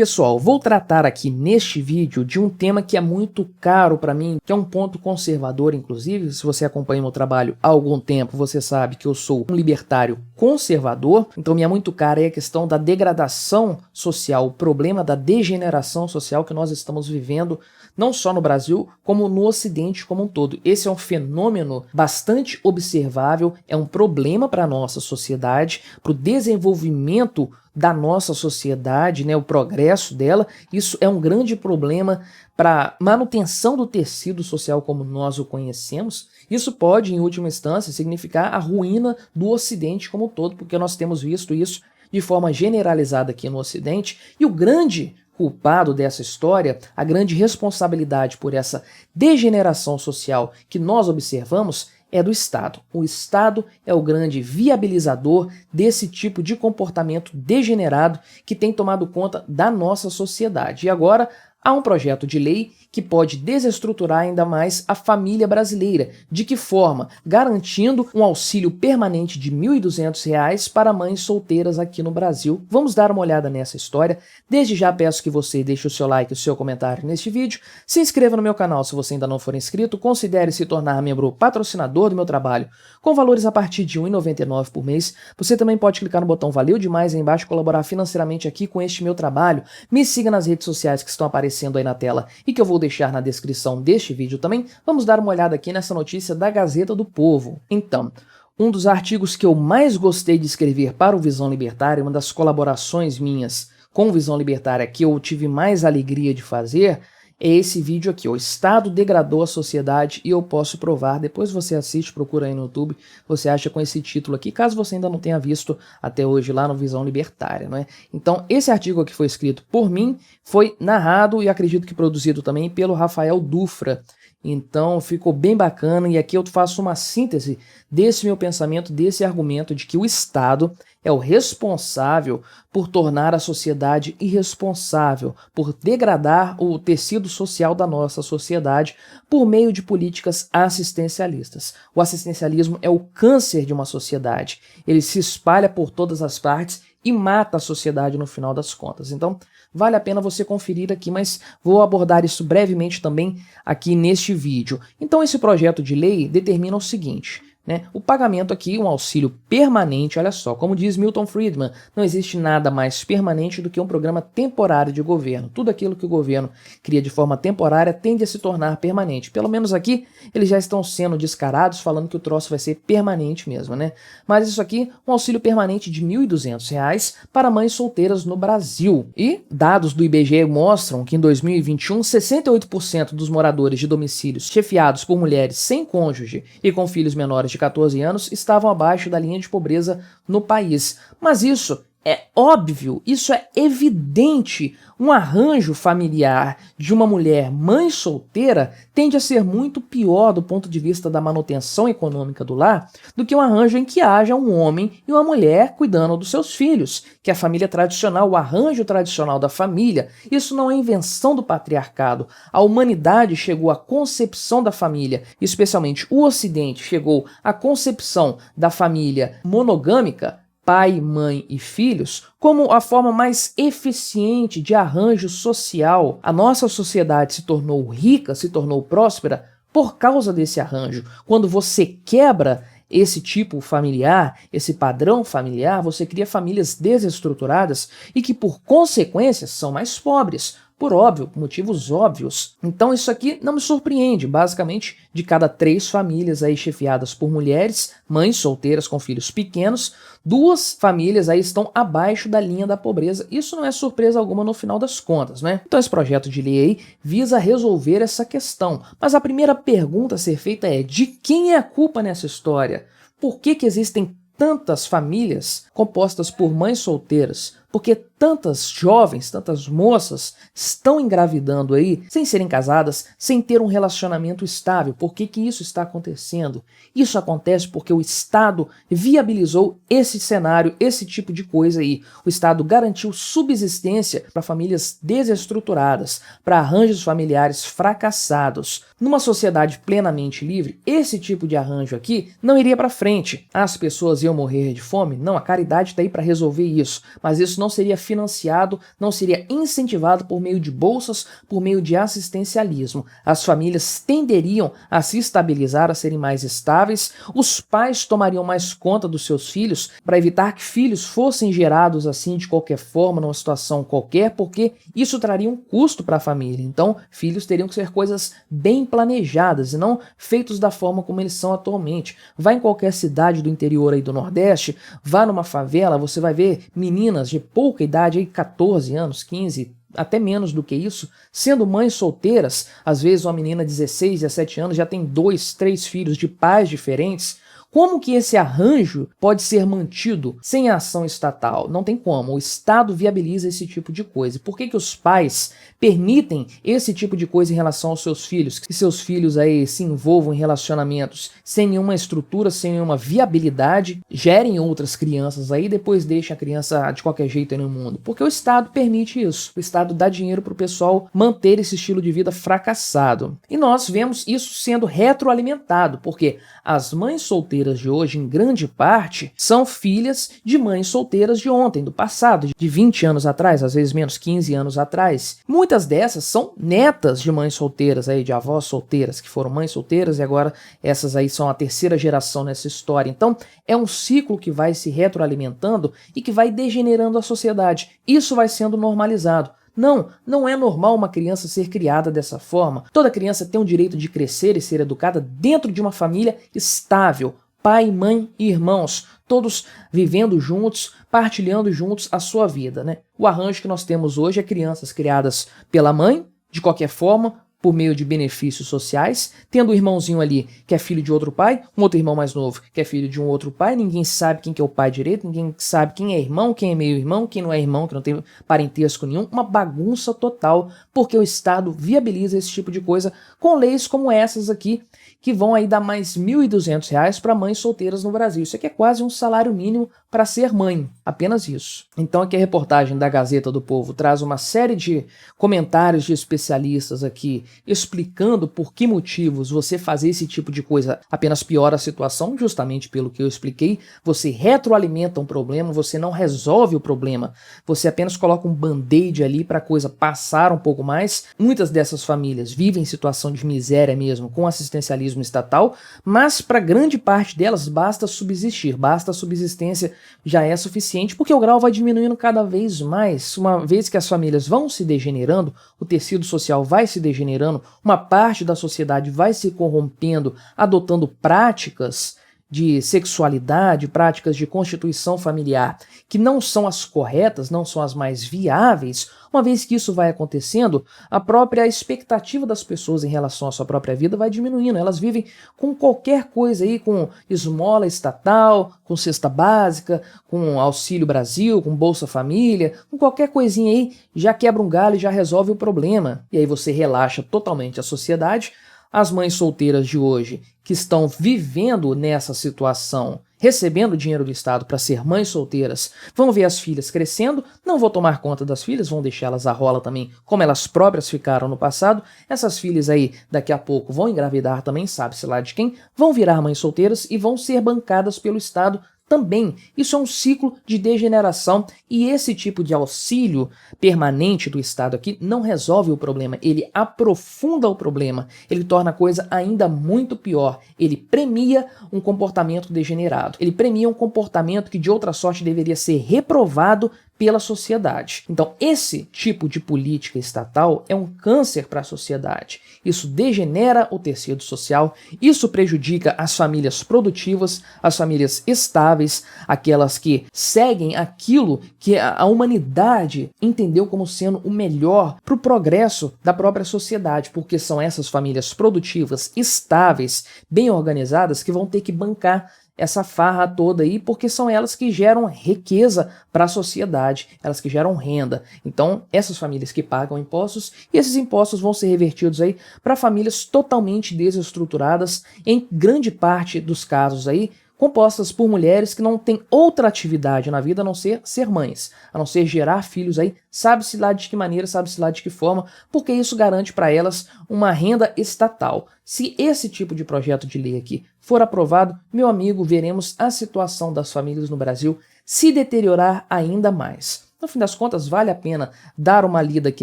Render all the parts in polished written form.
Pessoal, vou tratar aqui neste vídeo de um tema que é muito caro para mim, que é um ponto conservador, inclusive. Se você acompanha meu trabalho há algum tempo, você sabe que eu sou um libertário conservador, então me é muito cara a questão da degradação social, o problema da degeneração social que nós estamos vivendo, não só no Brasil, como no Ocidente como um todo. Esse é um fenômeno bastante observável, é um problema para a nossa sociedade, para o desenvolvimento da nossa sociedade, né, o progresso dela. Isso é um grande problema para a manutenção do tecido social como nós o conhecemos. Isso pode, em última instância, significar a ruína do Ocidente como um todo, porque nós temos visto isso de forma generalizada aqui no Ocidente, e o grande culpado dessa história, a grande responsabilidade por essa degeneração social que nós observamos é do Estado. O Estado é o grande viabilizador desse tipo de comportamento degenerado que tem tomado conta da nossa sociedade. E agora há um projeto de lei que pode desestruturar ainda mais a família brasileira. De que forma? Garantindo um auxílio permanente de R$ 1.200 para mães solteiras aqui no Brasil. Vamos dar uma olhada nessa história. Desde já peço que você deixe o seu like e o seu comentário neste vídeo. Se inscreva no meu canal se você ainda não for inscrito. Considere se tornar membro patrocinador do meu trabalho com valores a partir de R$ 1,99 por mês. Você também pode clicar no botão Valeu Demais aí embaixo e colaborar financeiramente aqui com este meu trabalho. Me siga nas redes sociais que estão aparecendo aí na tela e que eu vou deixar na descrição deste vídeo também. Vamos dar uma olhada aqui nessa notícia da Gazeta do Povo. Então, um dos artigos que eu mais gostei de escrever para o Visão Libertária, uma das colaborações minhas com o Visão Libertária que eu tive mais alegria de fazer, é esse vídeo aqui, o Estado degradou a sociedade e eu posso provar. Depois você assiste, procura aí no YouTube, você acha com esse título aqui, caso você ainda não tenha visto até hoje lá no Visão Libertária, não é? Então, esse artigo aqui foi escrito por mim, foi narrado e acredito que produzido também pelo Rafael Dufra. Então ficou bem bacana e aqui eu faço uma síntese desse meu pensamento, desse argumento de que o Estado é o responsável por tornar a sociedade irresponsável, por degradar o tecido social da nossa sociedade por meio de políticas assistencialistas. O assistencialismo é o câncer de uma sociedade, ele se espalha por todas as partes e mata a sociedade no final das contas. Então, vale a pena você conferir aqui, mas vou abordar isso brevemente também aqui neste vídeo. Então, esse projeto de lei determina o seguinte, né? O pagamento aqui, um auxílio permanente, olha só, como diz Milton Friedman, não existe nada mais permanente do que um programa temporário de governo. Tudo aquilo que o governo cria de forma temporária tende a se tornar permanente. Pelo menos aqui, eles já estão sendo descarados, falando que o troço vai ser permanente mesmo, né? Mas isso aqui, um auxílio permanente de R$ 1.200 para mães solteiras no Brasil. E dados do IBGE mostram que em 2021, 68% dos moradores de domicílios chefiados por mulheres sem cônjuge e com filhos menores de 14 anos estavam abaixo da linha de pobreza no país. Mas isso é óbvio, isso é evidente. Um arranjo familiar de uma mulher mãe solteira tende a ser muito pior do ponto de vista da manutenção econômica do lar do que um arranjo em que haja um homem e uma mulher cuidando dos seus filhos, que é a família tradicional, o arranjo tradicional da família. Isso não é invenção do patriarcado. A humanidade chegou à concepção da família, especialmente o Ocidente chegou à concepção da família monogâmica, pai, mãe e filhos, como a forma mais eficiente de arranjo social. A nossa sociedade se tornou rica, se tornou próspera por causa desse arranjo. Quando você quebra esse tipo familiar, esse padrão familiar, você cria famílias desestruturadas e que, por consequência, são mais pobres. Por óbvio, motivos óbvios. Então isso aqui não me surpreende. Basicamente, de cada 3 famílias aí chefiadas por mulheres, mães solteiras com filhos pequenos, 2 famílias aí estão abaixo da linha da pobreza. Isso não é surpresa alguma no final das contas, né? Então esse projeto de lei aí visa resolver essa questão. Mas a primeira pergunta a ser feita é: de quem é a culpa nessa história? Por que existem tantas famílias compostas por mães solteiras? Porque tantas jovens, tantas moças estão engravidando aí sem serem casadas, sem ter um relacionamento estável. Por que isso está acontecendo? Isso acontece porque o Estado viabilizou esse cenário, esse tipo de coisa aí. O Estado garantiu subsistência para famílias desestruturadas, para arranjos familiares fracassados. Numa sociedade plenamente livre, esse tipo de arranjo aqui não iria para frente. As pessoas iam morrer de fome? Não, a caridade está aí para resolver isso. Mas isso não seria financiado, não seria incentivado por meio de bolsas, por meio de assistencialismo. As famílias tenderiam a se estabilizar, a serem mais estáveis, os pais tomariam mais conta dos seus filhos para evitar que filhos fossem gerados assim de qualquer forma, numa situação qualquer, porque isso traria um custo para a família. Então, filhos teriam que ser coisas bem planejadas e não feitos da forma como eles são atualmente. Vá em qualquer cidade do interior aí do Nordeste, vá numa favela, você vai ver meninas de pouca idade, aí 14 anos, 15, até menos do que isso, sendo mães solteiras. Às vezes uma menina de 16, 17 anos já tem 2, 3 filhos de pais diferentes. Como que esse arranjo pode ser mantido sem a ação estatal? Não tem como. O Estado viabiliza esse tipo de coisa. Por que que os pais permitem esse tipo de coisa em relação aos seus filhos? Que seus filhos aí se envolvam em relacionamentos sem nenhuma estrutura, sem nenhuma viabilidade, gerem outras crianças aí e depois deixem a criança de qualquer jeito aí no mundo? Porque o Estado permite isso. O Estado dá dinheiro para o pessoal manter esse estilo de vida fracassado. E nós vemos isso sendo retroalimentado, porque as mães solteiras de hoje, em grande parte, são filhas de mães solteiras de ontem, do passado, de 20 anos atrás, às vezes menos 15 anos atrás. Muitas dessas são netas de mães solteiras, aí, de avós solteiras, que foram mães solteiras e agora essas aí são a terceira geração nessa história. Então, é um ciclo que vai se retroalimentando e que vai degenerando a sociedade. Isso vai sendo normalizado. Não é normal uma criança ser criada dessa forma. Toda criança tem o direito de crescer e ser educada dentro de uma família estável. Pai, mãe e irmãos, todos vivendo juntos, partilhando juntos a sua vida, né? O arranjo que nós temos hoje é crianças criadas pela mãe, de qualquer forma, por meio de benefícios sociais, tendo um irmãozinho ali que é filho de outro pai, um outro irmão mais novo que é filho de um outro pai, ninguém sabe quem que é o pai direito, ninguém sabe quem é irmão, quem é meio irmão, quem não é irmão, que não tem parentesco nenhum, uma bagunça total, porque o Estado viabiliza esse tipo de coisa com leis como essas aqui, que vão aí dar mais R$ 1.200 para mães solteiras no Brasil. Isso aqui é quase um salário mínimo para ser mãe, apenas isso. Então aqui a reportagem da Gazeta do Povo traz uma série de comentários de especialistas aqui explicando por que motivos você fazer esse tipo de coisa apenas piora a situação, justamente pelo que eu expliquei. Você retroalimenta um problema, você não resolve o problema, você apenas coloca um band-aid ali para a coisa passar um pouco mais. Muitas dessas famílias vivem em situação de miséria mesmo, com assistencialismo estatal, mas para grande parte delas basta subsistir, basta a subsistência já é suficiente, porque o grau vai diminuindo cada vez mais. Uma vez que as famílias vão se degenerando, o tecido social vai se degenerando, uma parte da sociedade vai se corrompendo, adotando práticas de sexualidade, práticas de constituição familiar que não são as corretas, não são as mais viáveis. Uma vez que isso vai acontecendo, a própria expectativa das pessoas em relação à sua própria vida vai diminuindo. Elas vivem com qualquer coisa aí, com esmola estatal, com cesta básica, com Auxílio Brasil, com Bolsa Família, com qualquer coisinha aí, já quebra um galho e já resolve o problema. E aí você relaxa totalmente a sociedade. As mães solteiras de hoje que estão vivendo nessa situação, recebendo dinheiro do Estado para ser mães solteiras, vão ver as filhas crescendo, não vão tomar conta das filhas, vão deixá-las à rola também, como elas próprias ficaram no passado. Essas filhas aí, daqui a pouco, vão engravidar também, sabe-se lá de quem, vão virar mães solteiras e vão ser bancadas pelo Estado também. Isso é um ciclo de degeneração e esse tipo de auxílio permanente do Estado aqui não resolve o problema, ele aprofunda o problema, ele torna a coisa ainda muito pior, ele premia um comportamento degenerado, ele premia um comportamento que de outra sorte deveria ser reprovado pela sociedade. Então, esse tipo de política estatal é um câncer para a sociedade. Isso degenera o tecido social, isso prejudica as famílias produtivas, as famílias estáveis, aquelas que seguem aquilo que a humanidade entendeu como sendo o melhor para o progresso da própria sociedade, porque são essas famílias produtivas, estáveis, bem organizadas, que vão ter que bancar essa farra toda aí, porque são elas que geram riqueza para a sociedade, elas que geram renda. Então, essas famílias que pagam impostos, e esses impostos vão ser revertidos aí para famílias totalmente desestruturadas, em grande parte dos casos aí, compostas por mulheres que não têm outra atividade na vida a não ser mães, a não ser gerar filhos aí, sabe-se lá de que maneira, sabe-se lá de que forma, porque isso garante para elas uma renda estatal. Se esse tipo de projeto de lei aqui for aprovado, meu amigo, veremos a situação das famílias no Brasil se deteriorar ainda mais. No fim das contas, vale a pena dar uma lida aqui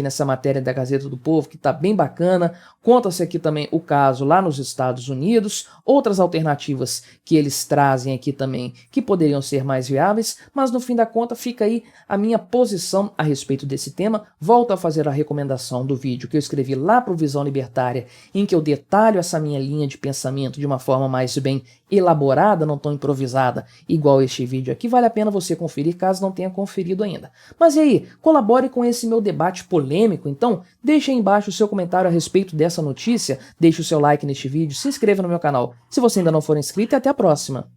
nessa matéria da Gazeta do Povo, que está bem bacana. Conta-se aqui também o caso lá nos Estados Unidos, outras alternativas que eles trazem aqui também, que poderiam ser mais viáveis, mas no fim da conta fica aí a minha posição a respeito desse tema. Volto a fazer a recomendação do vídeo que eu escrevi lá para o Visão Libertária, em que eu detalho essa minha linha de pensamento de uma forma mais bem elaborada, não tão improvisada, igual este vídeo aqui. Vale a pena você conferir, caso não tenha conferido ainda. Mas e aí, colabore com esse meu debate polêmico, então deixe aí embaixo o seu comentário a respeito dessa notícia, deixe o seu like neste vídeo, se inscreva no meu canal se você ainda não for inscrito e até a próxima.